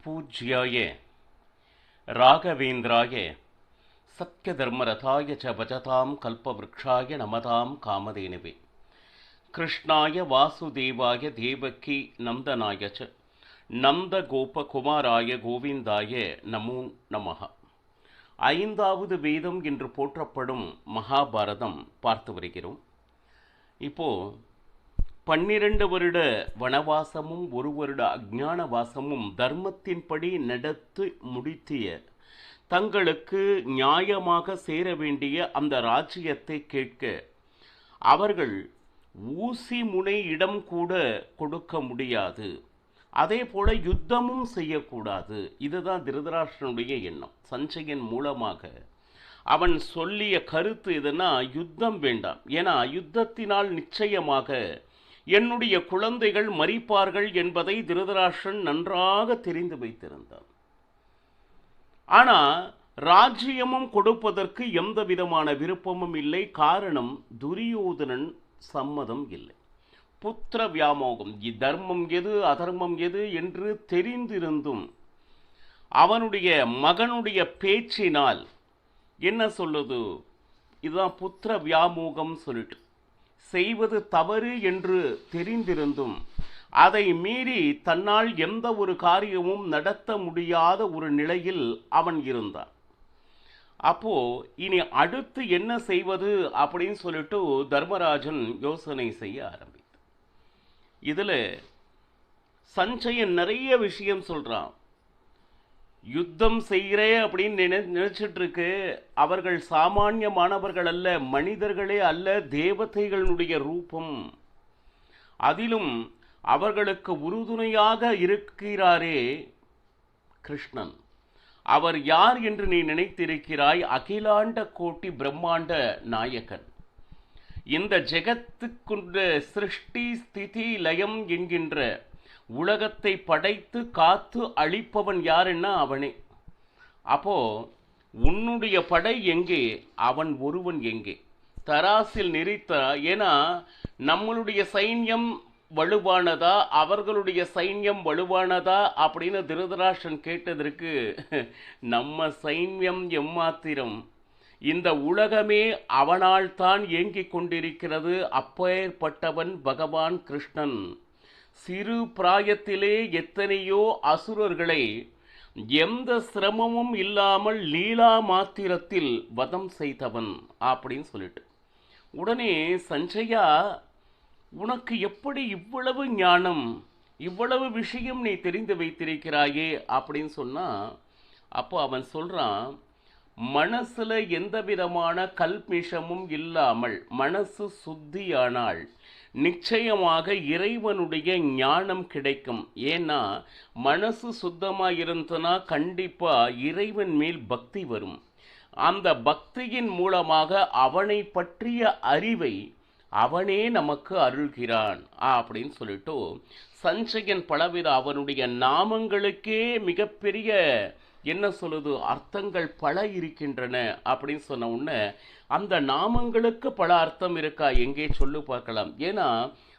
பூஜ்யாய ராகவேந்திராய சத்யதர்மரதாய ச பஜதாம் கல்பவ்ருக்ஷாய நமதாம் காமதேனுவே கிருஷ்ணாய வாசுதேவாய தேவகி நந்தனாய ச நந்தகோபகுமாராய கோவிந்தாய நமோ நமஹ. ஐந்தாவது வேதம் என்று போற்றப்படும் மகாபாரதம் பார்த்து வருகிறோம். இப்போ 12 வருட வனவாசமும் 1 வருட அஞ்ஞான வாசமும் தர்மத்தின்படி நடத்தி முடித்திய தங்களுக்கு நியாயமாக சேர வேண்டிய அந்த ராஜ்யத்தை கேட்க அவர்கள் ஊசி முனை இடம் கூட கொடுக்க முடியாது, அதே போல யுத்தமும் செய்யக்கூடாது. இதுதான் திருதராஷ்டிரனுடைய எண்ணம். சஞ்சயன் மூலமாக அவன் சொல்லிய கருத்து எதுனா, யுத்தம் வேண்டாம், ஏன்னா யுத்தத்தினால் நிச்சயமாக என்னுடைய குழந்தைகள் மரிப்பார்கள் என்பதை திருதராஷ்டிரன் நன்றாக தெரிந்து வைத்திருந்தான். ஆனா ராஜ்யமும் கொடுப்பதற்கு எந்த விதமான விருப்பமும் இல்லை. காரணம், துரியோதனன் சம்மதம் இல்லை. புத்திர வியாமோகம், தர்மம் எது அதர்மம் எது என்று தெரிந்திருந்தும் அவனுடைய மகனுடைய பேச்சினால் என்ன சொல்லுது, இதுதான் புத்திர வியாமோகம் சொல்லிட்டு, செய்வது தவறு என்று தெரிந்திருந்தும் அதை மீறி தன்னால் எந்த ஒரு காரியமும் நடத்த முடியாத ஒரு நிலையில் அவன் இருந்தான். அப்போ இனி அடுத்து என்ன செய்வது அப்படின்னு சொல்லிட்டு தர்மராஜன் யோசனை செய்ய ஆரம்பித்தான். இதுல சஞ்சயன் நிறைய விஷயம் சொல்றான். யுத்தம் செய்கிறே அப்படின்னு நினைச்சிட்டு இருக்கு. அவர்கள் சாமானியமானவர்கள் அல்ல, மனிதர்களே அல்ல, தேவதைகளுடைய ரூபம். அதிலும் அவர்களுக்கு உறுதுணையாக இருக்கிறாரே கிருஷ்ணன். அவர் யார் என்று நீ நினைத்திருக்கிறாய்? அகிலாண்ட கோட்டி பிரம்மாண்ட நாயகன். இந்த ஜெகத்துக்குண்ட சிருஷ்டி ஸ்திதி லயம் என்கின்ற உலகத்தை படைத்து காத்து அழிப்பவன் யாருன்னா அவனே. அப்போ உன்னுடைய படை எங்கே, அவன் ஒருவன் எங்கே? தராசில் நிறுத்த. ஏன்னா நம்மளுடைய சைன்யம் வலுவானதா அவர்களுடைய சைன்யம் வலுவானதா அப்படின்னு திருதராஷ்டிரன் கேட்டதற்கு, நம்ம சைன்யம் எம்மாத்திரம், இந்த உலகமே அவனால் தான் இயங்கிக் கொண்டிருக்கிறது. அப்பேற்பட்டவன் பகவான் கிருஷ்ணன். சிறு பிராயத்திலே எத்தனையோ அசுரர்களை எந்த சிரமமும் இல்லாமல் லீலா மாத்திரத்தில் வதம் செய்தவன் அப்படின்னு சொல்லிட்டு, உடனே சஞ்சயா, உனக்கு எப்படி இவ்வளவு ஞானம், இவ்வளவு விஷயம் நீ தெரிந்து வைத்திருக்கிறாயே அப்படின்னு சொன்னா, அப்போ அவன் சொல்றான், மனசுல எந்த விதமான கல்மிஷமும் இல்லாமல் மனசு சுத்தியானால் நிச்சயமாக இறைவனுடைய ஞானம் கிடைக்கும். ஏன்னா மனசு சுத்தமாக இருந்தனா கண்டிப்பா இறைவன் மேல் பக்தி வரும். அந்த பக்தியின் மூலமாக அவனை பற்றிய அறிவை அவனே நமக்கு அருள்கிறான் அப்படின்னு சொல்லிட்டு சஞ்சயன் பலவித அவனுடைய நாமங்களுக்கே மிகப்பெரிய என்ன சொல்லுது, அர்த்தங்கள் பல இருக்கின்றன அப்படின்னு சொன்ன உடனே, அந்த நாமங்களுக்கு பல அர்த்தம் இருக்கா, எங்கே சொல்லு பார்க்கலாம். ஏன்னா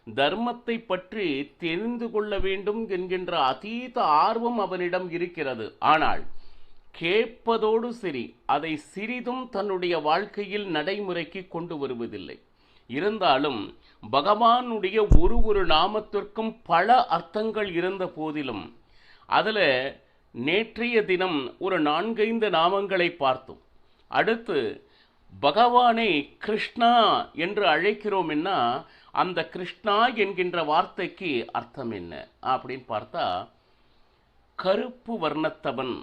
தர்மத்தை பற்றி தெரிந்து கொள்ள வேண்டும் என்கின்ற அதீத ஆர்வம் அவனிடம் இருக்கிறது. ஆனால் கேட்பதோடு சரி, அதை சிறிதும் தன்னுடைய வாழ்க்கையில் நடைமுறைக்கு கொண்டு வருவதில்லை. இருந்தாலும் பகவானுடைய ஒரு நாமத்திற்கும் பல அர்த்தங்கள் இருந்த போதிலும் அதுல நேற்றைய தினம் ஒரு 4-5 நாமங்களை பார்த்தோம். அடுத்து பகவானை கிருஷ்ணா என்று அழைக்கிறோம். என்ன அந்த கிருஷ்ணா என்கின்ற வார்த்தைக்கு அர்த்தம் என்ன அப்படின்னு பார்த்தா, கருப்பு வர்ணத்தவன்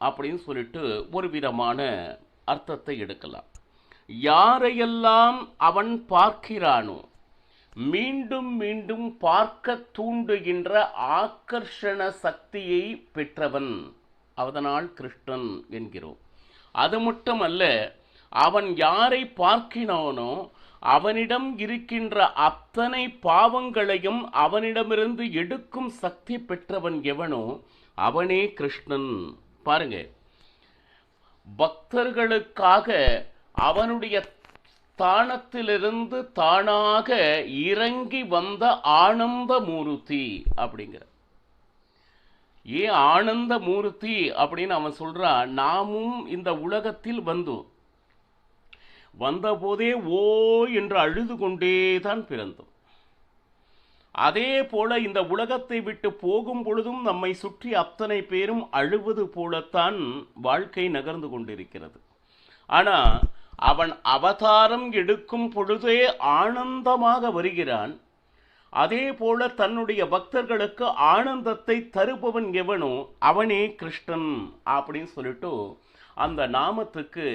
அப்படின்னு சொல்லிட்டு ஒரு விதமான அர்த்தத்தை எடுக்கலாம். யாரையெல்லாம் அவன் பார்க்கிறானோ மீண்டும் மீண்டும் பார்க்க தூண்டுகின்ற ஆக்கர்ஷண சக்தியை பெற்றவன், அதனால் கிருஷ்ணன் என்கிறோம். அது மட்டுமல்ல, அவன் யாரை பார்க்கிறானோ அவனிடம் இருக்கின்ற அத்தனை பாவங்களையும் அவனிடமிருந்து எடுக்கும் சக்தி பெற்றவன் எவனோ அவனே கிருஷ்ணன். பாருங்க, பக்தர்களுக்காக அவனுடைய தானத்திலிருந்து தானாக இறங்கி வந்த ஆனந்த மூர்த்தி அப்படிங்கிற ஏன் ஆனந்த மூர்த்தி அப்படின்னு அவன் சொல்றான். நாமும் இந்த உலகத்தில் வந்தபோதே ஓ என்று அழுது கொண்டே தான் பிறந்தோம். அதே போல இந்த உலகத்தை விட்டு போகும் பொழுதும் நம்மை சுற்றி அத்தனை பேரும் அழுவது போலத்தான் வாழ்க்கை நகர்ந்து கொண்டிருக்கிறது. ஆனா அவன் அவதாரம் எடுக்கும் பொழுதே ஆனந்தமாக வருகிறான். அதே போல தன்னுடைய பக்தர்களுக்கு ஆனந்தத்தை தருபவன் எவனோ அவனே கிருஷ்ணன் அப்படின்னு சொல்லிட்டு அந்த நாமத்துக்கு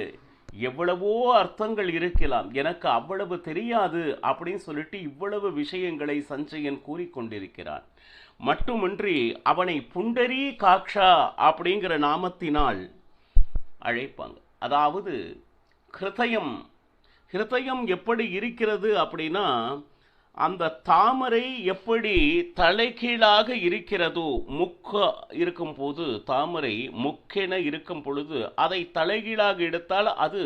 எவ்வளவோ அர்த்தங்கள் இருக்கலாம். எனக்கு அவ்வளவு தெரியாது அப்படின்னு சொல்லிட்டு இவ்வளவு விஷயங்களை சஞ்சயன் கூறிக்கொண்டிருக்கிறான். மட்டுமின்றி அவனை புண்டரீ காக்ஷா அப்படிங்கிற நாமத்தினால் அழைப்பாங்க. அதாவது ஹிருதயம் எப்படி இருக்கிறது அப்படின்னா, அந்த தாமரை எப்படி தலைகீழாக இருக்கிறதோ, இருக்கும் போது தாமரை முக்கென இருக்கும் பொழுது அதை தலைகீழாக எடுத்தால் அது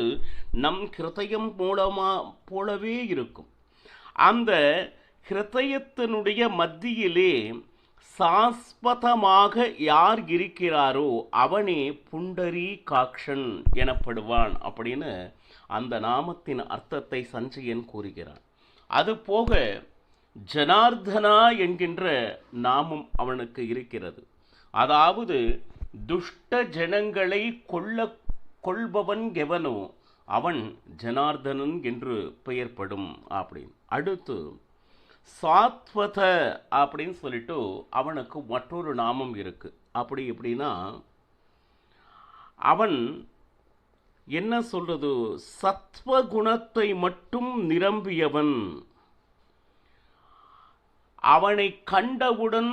நம் ஹிருதயம் போலவே இருக்கும். அந்த ஹிருதயத்தினுடைய மத்தியிலே சாஸ்வதமாக யார் இருக்கிறாரோ அவனே புண்டரீ காக்ஷன் எனப்படுவான் அப்படின்னு அந்த நாமத்தின் அர்த்தத்தை சஞ்சயன் கூறுகிறான். அது போக ஜனார்தனா என்கின்ற நாமம் அவனுக்கு இருக்கிறது. அதாவது துஷ்ட ஜனங்களை கொள்பவன் எவனோ அவன் ஜனார்தனன் என்று பெயர்படும் அப்படின்னு. அடுத்து சாத்வத அப்படின்னு சொல்லிட்டு அவனுக்கு மற்றொரு நாமம் இருக்கு. அப்படி எப்படின்னா, அவன் என்ன சொல்றது, சத்வகுணத்தை மட்டும் நிரம்பியவன். அவனை கண்டவுடன்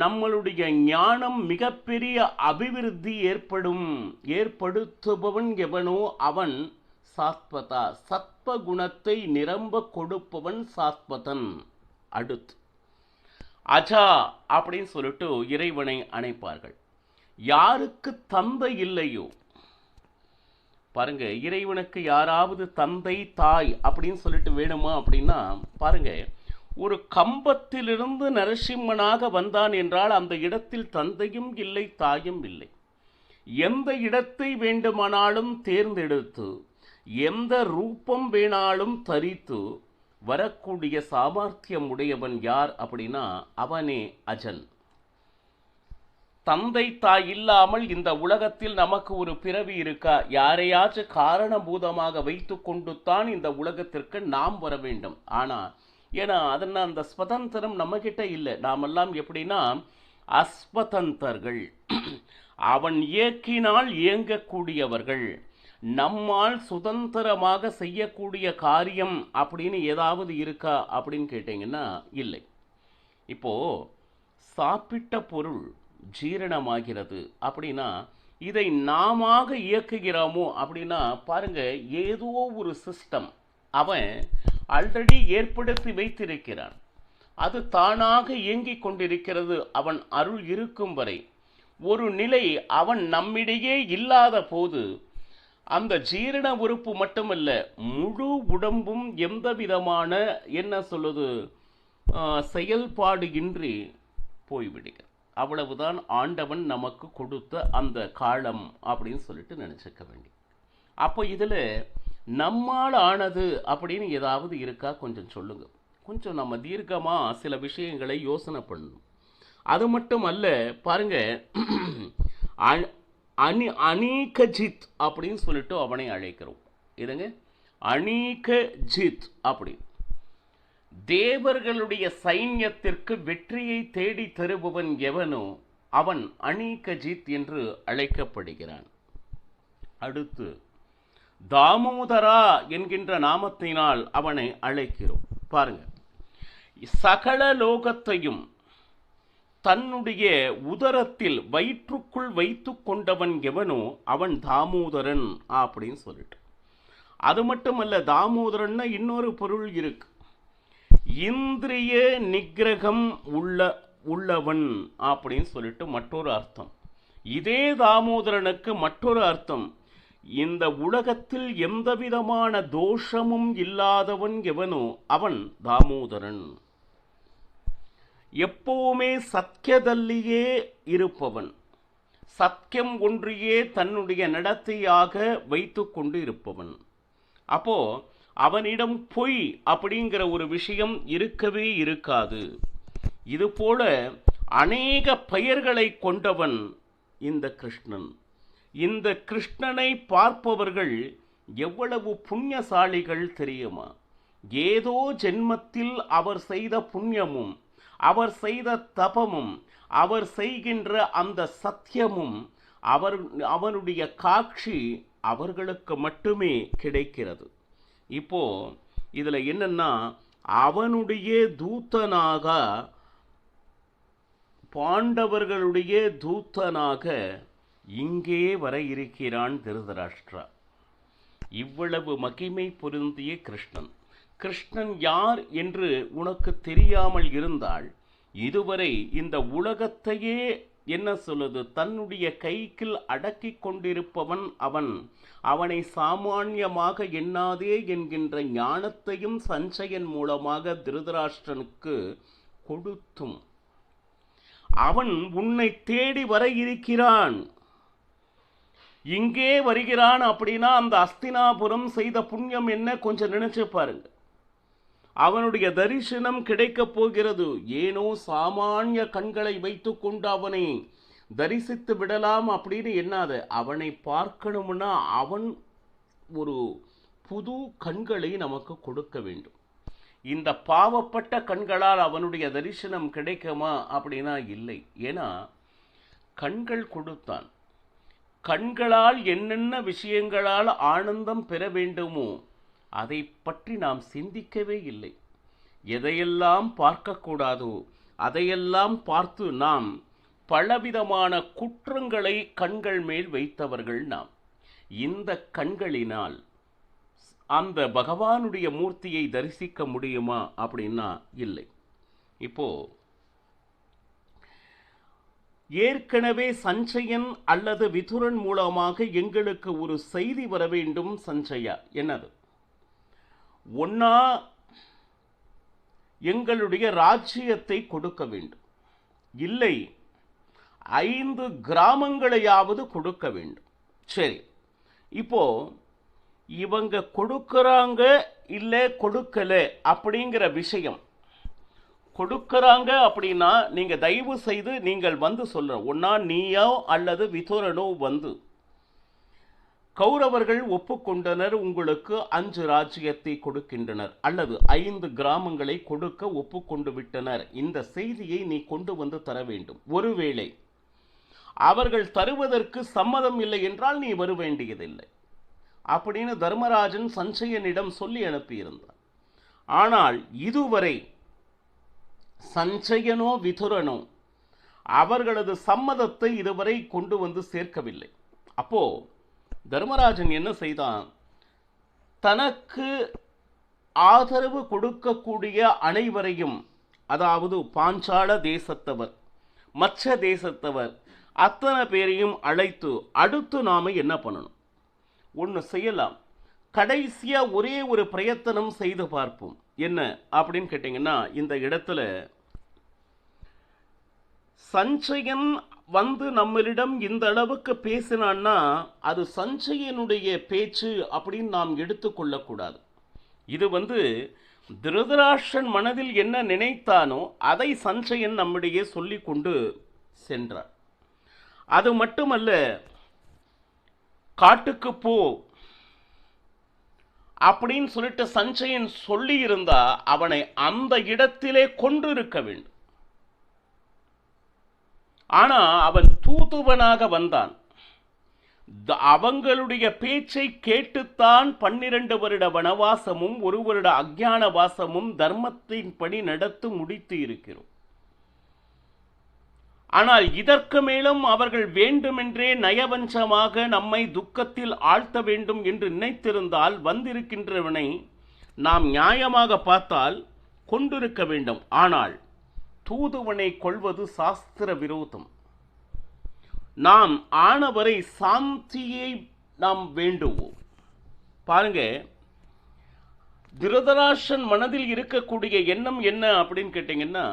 நம்மளுடைய ஞானம் மிகப்பெரிய அபிவிருத்தி ஏற்படுத்துபவன் எவனோ அவன் சாத்வதா. சத்வகுணத்தை நிரம்ப கொடுப்பவன் சாத்வதன். அடுத்து அஜா அப்படின்னு சொல்லிட்டு இறைவனை அணைப்பார்கள். யாருக்கு தந்தை இல்லையோ, பாருங்க, இறைவனுக்கு யாராவது தந்தை தாய் அப்படின்னு சொல்லிட்டு வேணுமா அப்படின்னா, பாருங்க, ஒரு கம்பத்திலிருந்து நரசிம்மனாக வந்தான் என்றால் அந்த இடத்தில் தந்தையும் இல்லை தாயும் இல்லை. எந்த இடத்தை வேண்டுமானாலும் தேர்ந்தெடுத்து எந்த ரூபம் வேணாலும் தரித்து வரக்கூடிய சாமர்த்தியம் உடையவன் யார் அப்படின்னா அவனே அஜன். தந்தை தாய் இல்லாமல் இந்த உலகத்தில் நமக்கு ஒரு பிறவி இருக்கா? யாரையாச்சும் காரணபூதமாக வைத்து கொண்டு தான் இந்த உலகத்திற்கு நாம் வர வேண்டும். ஏன்னா அதனால் அந்த ஸ்வதந்திரம் நம்ம கிட்ட இல்லை. நாமெல்லாம் எப்படின்னா அஸ்வதந்தர்கள். அவன் இயக்கினால் இயங்கக்கூடியவர்கள். நம்மால் சுதந்திரமாக செய்யக்கூடிய காரியம் அப்படின்னு ஏதாவது இருக்கா அப்படின்னு கேட்டீங்கன்னா இல்லை. இப்போ சாப்பிட்ட பொருள் ஜீரணமாகிறது அப்படின்னா இதை நாம இயக்குகிறோமோ அப்படின்னா பாருங்க, ஏதோ ஒரு சிஸ்டம் அவன் ஆல்ரெடி ஏற்படுத்தி வைத்திருக்கிறான். அது தானாக இயங்கிக் கொண்டிருக்கிறது. அவன் அருள் இருக்கும் வரை ஒரு நிலை அவன் நம்மிடையே இல்லாத போது அந்த ஜீரண உறுப்பு மட்டுமல்ல, முழு உடம்பும் எந்த விதமான செயல்பாடு இன்றி போய்விடுகிறது. அவ்வளவுதான் ஆண்டவன் நமக்கு கொடுத்த அந்த காலம் அப்படின்னு சொல்லிட்டு நினைச்சுக்க வேண்டி. அப்போ இதுல நம்மால் ஆனது அப்படின்னு ஏதாவது இருக்கா கொஞ்சம் சொல்லுங்க. கொஞ்சம் நம்ம தீர்க்கமா சில விஷயங்களை யோசனை பண்ணணும். அது மட்டும் அல்ல, பாருங்க, அனீகஜித் அப்படின்னு சொல்லிட்டு அவனை அழைக்கிறோம். இதுங்க அனீகஜித் அப்படி தேவர்களுடைய சைன்யத்திற்கு வெற்றியை தேடி தருபவன் எவனோ அவன் அனீகஜித் என்று அழைக்கப்படுகிறான். அடுத்து தாமோதரா என்கின்ற நாமத்தினால் அவனை அழைக்கிறோம். பாருங்க, சகல லோகத்தையும் தன்னுடைய உதரத்தில் வயிற்றுக்குள் வைத்து கொண்டவன் எவனோ அவன் தாமோதரன் அப்படின்னு சொல்லிட்டு. அது மட்டுமல்ல, தாமோதரன்னா இன்னொரு பொருள் இருக்கு. இந்திரிய நிகிரகம் உள்ளவன் அப்படின்னு சொல்லிட்டு மற்றொரு அர்த்தம். இதே தாமோதரனுக்கு மற்றொரு அர்த்தம், இந்த உலகத்தில் எந்த விதமான தோஷமும் இல்லாதவன் எவனோ அவன் தாமோதரன். எப்பவுமே சத்தியதல்லியே இருப்பவன், சத்தியம் ஒன்றையே தன்னுடைய நடத்தையாக வைத்து கொண்டு இருப்பவன். அப்போ அவனிடம் பொய் அப்படிங்கிற ஒரு விஷயம் இருக்கவே இருக்காது. இதுபோல அநேக பெயர்களை கொண்டவன் இந்த கிருஷ்ணன். இந்த கிருஷ்ணனை பார்ப்பவர்கள் எவ்வளவு புண்ணியசாலிகள் தெரியுமா? ஏதோ ஜென்மத்தில் அவர் செய்த புண்ணியமும், அவர் செய்த தபமும், அவர் செய்கின்ற அந்த சத்தியமும், அவனுடைய காட்சி அவர்களுக்கு மட்டுமே கிடைக்கிறது. இப்போ இதுல என்னன்னா, அவனுடைய தூதனாக, பாண்டவர்களுடைய தூதனாக இங்கே வர இருக்கிறான் திருதராஷ்டிரா. இவ்வளவு மகிமை பொருந்திய கிருஷ்ணன். கிருஷ்ணன் யார் என்று உனக்கு தெரியாமல் இருந்தால், இதுவரை இந்த உலகத்தையே என்ன சொல்லுது, தன்னுடைய கைக்குள் அடக்கி கொண்டிருப்பவன் அவன். அவனை சாமானியமாக எண்ணாதே என்கின்ற ஞானத்தையும் சஞ்சயன் மூலமாக திருதராஷ்டிரனுக்கு கொடுத்தும், அவன் உன்னை தேடி வர இருக்கிறான். இங்கே வருகிறான் அப்படின்னா அந்த அஸ்தினாபுரம் செய்த புண்ணியம் என்ன கொஞ்சம் நினைச்சு பாருங்க. அவனுடைய தரிசனம் கிடைக்கப் போகிறது. ஏனோ சாமானிய கண்களை வைத்துக்கொண்டு அவனை தரிசித்து விடலாம் அப்படின்னு எண்ணாத. அவனை பார்க்கணும்னா அவன் ஒரு புது கண்களை நமக்கு கொடுக்க வேண்டும். இந்த பாவப்பட்ட கண்களால் அவனுடைய தரிசனம் கிடைக்குமா அப்படின்னா இல்லை. ஏன்னா கண்கள் கொடுத்தான். கண்களால் என்னென்ன விஷயங்களால் ஆனந்தம் பெற வேண்டுமோ அதை பற்றி நாம் சிந்திக்கவே இல்லை. எதையெல்லாம் பார்க்கக்கூடாதோ அதையெல்லாம் பார்த்து நாம் பலவிதமான குற்றங்களை கண்கள் மேல் வைத்தவர்கள் நாம். இந்த கண்களினால் அந்த பகவானுடைய மூர்த்தியை தரிசிக்க முடியுமா அப்படின்னா இல்லை. இப்போ ஏற்கனவே சஞ்சயன் அல்லது விதுரன் மூலமாக எங்களுக்கு ஒரு செய்தி வர வேண்டும். சஞ்சயா, என்னது? ஒன்னா எங்களுடைய ராஜ்யத்தை கொடுக்க வேண்டும், இல்லை 5 கிராமங்களையாவது கொடுக்க வேண்டும். சரி, இப்போ இவங்க கொடுக்கறாங்க இல்லை கொடுக்கல அப்படிங்கிற விஷயம். கொடுக்கறாங்க அப்படின்னா நீங்க தயவு செய்து நீங்கள் வந்து சொல்ற, ஒன்னா நீயோ அல்லது விதுரனோ வந்து, கௌரவர்கள் ஒப்புக்கொண்டனர், உங்களுக்கு 5 ராஜ்யத்தை கொடுக்கின்றனர் அல்லது 5 கிராமங்களை கொடுக்க ஒப்புக்கொண்டு விட்டனர். இந்த செய்தியை நீ கொண்டு வந்து தர வேண்டும். ஒருவேளை அவர்கள் தருவதற்கு சம்மதம் இல்லை என்றால் நீ வர வேண்டியதில்லை அப்படின்னு தர்மராஜன் சஞ்சயனிடம் சொல்லி அனுப்பியிருந்தார். ஆனால் இதுவரை சஞ்சயனோ விதுரனோ அவர்களது சம்மதத்தை இதுவரை கொண்டு வந்து சேர்க்கவில்லை. அப்போ தர்மராஜன் என்ன செய்தான், தனக்கு ஆதரவு கொடுக்கக்கூடிய அனைவரையும், அதாவது பாஞ்சால தேசத்தவர், மற்ற தேசத்தவர் அத்தனை பேரையும் அழைத்து, அடுத்து நாம என்ன பண்ணணும், ஒன்று செய்யலாம், கடைசியா ஒரே ஒரு பிரயத்தனம் செய்து பார்ப்போம். என்ன அப்படின்னு கேட்டீங்கன்னா, இந்த இடத்துல சஞ்சயன் வந்து நம்மளிடம் இந்த அளவுக்கு பேசினான்னா அது சஞ்சயனுடைய பேச்சு அப்படின்னு நாம் எடுத்துக்கொள்ளக்கூடாது. இது திருதராஷ்டிரன் மனதில் என்ன நினைத்தானோ அதை சஞ்சயன் நம்மிடையே சொல்லி கொண்டு சென்றார். அது மட்டுமல்ல, காட்டுக்கு போ அப்படின்னு சொல்லிட்டு சஞ்சயன் சொல்லி இருந்தா அவனை அந்த இடத்திலே கொன்றிருக்க வேண்டும். ஆனா அவன் தூதுவனாக வந்தான். அவங்களுடைய பேச்சை கேட்டுத்தான் 12 வருட வனவாசமும் 1 வருட அஞ்ஞான வாசமும் தர்மத்தின்படி நடத்து முடித்து இருக்கிறோம். ஆனால் இதற்கு மேலும் அவர்கள் வேண்டுமென்றே நயவஞ்சமாக நம்மை துக்கத்தில் ஆழ்த்த வேண்டும் என்று நினைத்திருந்தால் வந்திருக்கின்றவனை நாம் நியாயமாக பார்த்தால் கொண்டிருக்க வேண்டும். ஆனால் தூதுவனை கொள்வது சாஸ்திர விரோதம். நாம் ஆனவரை சாந்தியை நாம் வேண்டுவோம். பாருங்க, திருதராஷ்டிரன் மனதில் இருக்கக்கூடிய எண்ணம் என்ன அப்படின்னு கேட்டீங்கன்னா,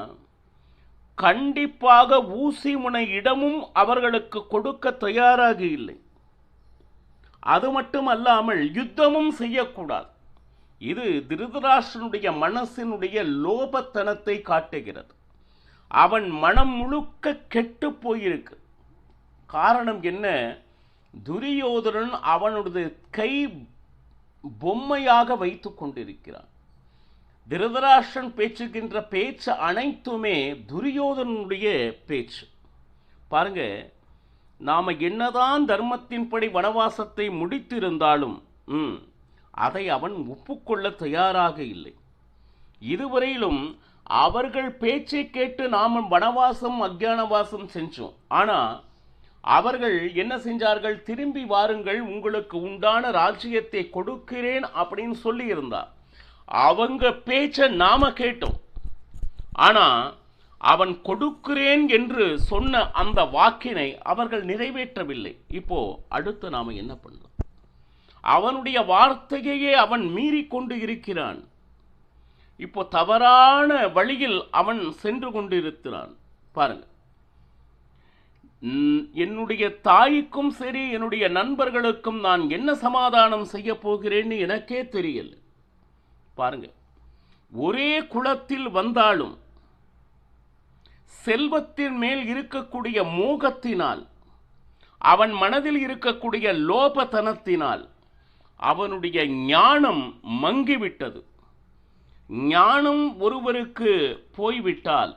கண்டிப்பாக ஊசி முனை இடமும் அவர்களுக்கு கொடுக்க தயாராக இல்லை. அது மட்டுமல்லாமல் யுத்தமும் செய்யக்கூடாது. இது திருதராஷ்டிரனுடைய மனசினுடைய லோபத்தனத்தை காட்டுகிறது. அவன் மனம் முழுக்க கெட்டு போயிருக்கு. காரணம் என்ன? துரியோதனன் அவனுடைய கை பொம்மையாக வைத்து கொண்டிருக்கிறான். திருதராஷ்டிரன் பேச்சுகின்ற பேச்சு அனைத்துமே துரியோதனனுடைய பேச்சு. பாருங்க, நாம என்னதான் தர்மத்தின்படி வனவாசத்தை முடித்திருந்தாலும் அதை அவன் ஒப்புக்கொள்ள தயாராக இல்லை. இதுவரையிலும் அவர்கள் பேச்சை கேட்டு நாம் வனவாசம் அக்ஞானவாசம் செஞ்சோம். ஆனா அவர்கள் என்ன செஞ்சார்கள்? திரும்பி வாருங்கள், உங்களுக்கு உண்டான ராஜ்யத்தை கொடுக்கிறேன் அப்படின்னு சொல்லி இருந்தார். அவங்க பேச்சை நாம கேட்டோம். ஆனா அவன் கொடுக்கிறேன் என்று சொன்ன அந்த வாக்கினை அவர்கள் நிறைவேற்றவில்லை. இப்போ அடுத்து நாம என்ன பண்ணலாம்? அவனுடைய வார்த்தையே அவன் மீறிக்கொண்டு இருக்கிறான். இப்போ தவறான வழியில் அவன் சென்று கொண்டிருக்கிறான். பாருங்க, என்னுடைய தாய்க்கும் சரி என்னுடைய நண்பர்களுக்கும் நான் என்ன சமாதானம் செய்ய போகிறேன்னு எனக்கே தெரியல. பாருங்க, ஒரே குலத்தில் வந்தாலும் செல்வத்தின் மேல் இருக்கக்கூடிய மோகத்தினால், அவன் மனதில் இருக்கக்கூடிய லோபத்தனத்தினால் அவனுடைய ஞானம் மங்கிவிட்டது. ஞானம் ஒருவருக்கு போய்விட்டால்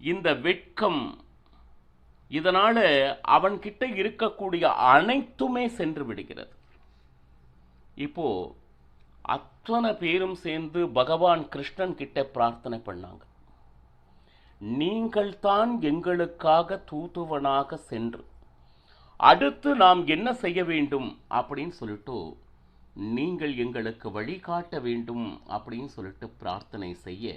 இந்த வெட்கம், இதனால அவன்கிட்ட இருக்கக்கூடிய அனைத்துமே சென்று விடுகிறது. இப்போ அத்தனை பேரும் சேர்ந்து பகவான் கிருஷ்ணன் கிட்ட பிரார்த்தனை பண்ணாங்க. நீங்கள் தான் எங்களுக்காக தூதுவனாக சென்று அடுத்து நாம் என்ன செய்ய வேண்டும் அப்படின்னு சொல்லிட்டு நீங்கள் எங்களுக்கு வழிகாட்ட வேண்டும் அப்படின்னு சொல்லிட்டு பிரார்த்தனை செய்ய,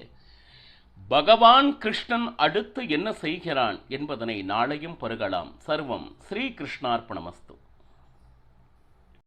பகவான் கிருஷ்ணன் அடுத்து என்ன செய்கிறான் என்பதனை நாளையும் பருகலாம். சர்வம் ஸ்ரீ கிருஷ்ணார்ப்பணமஸ்து.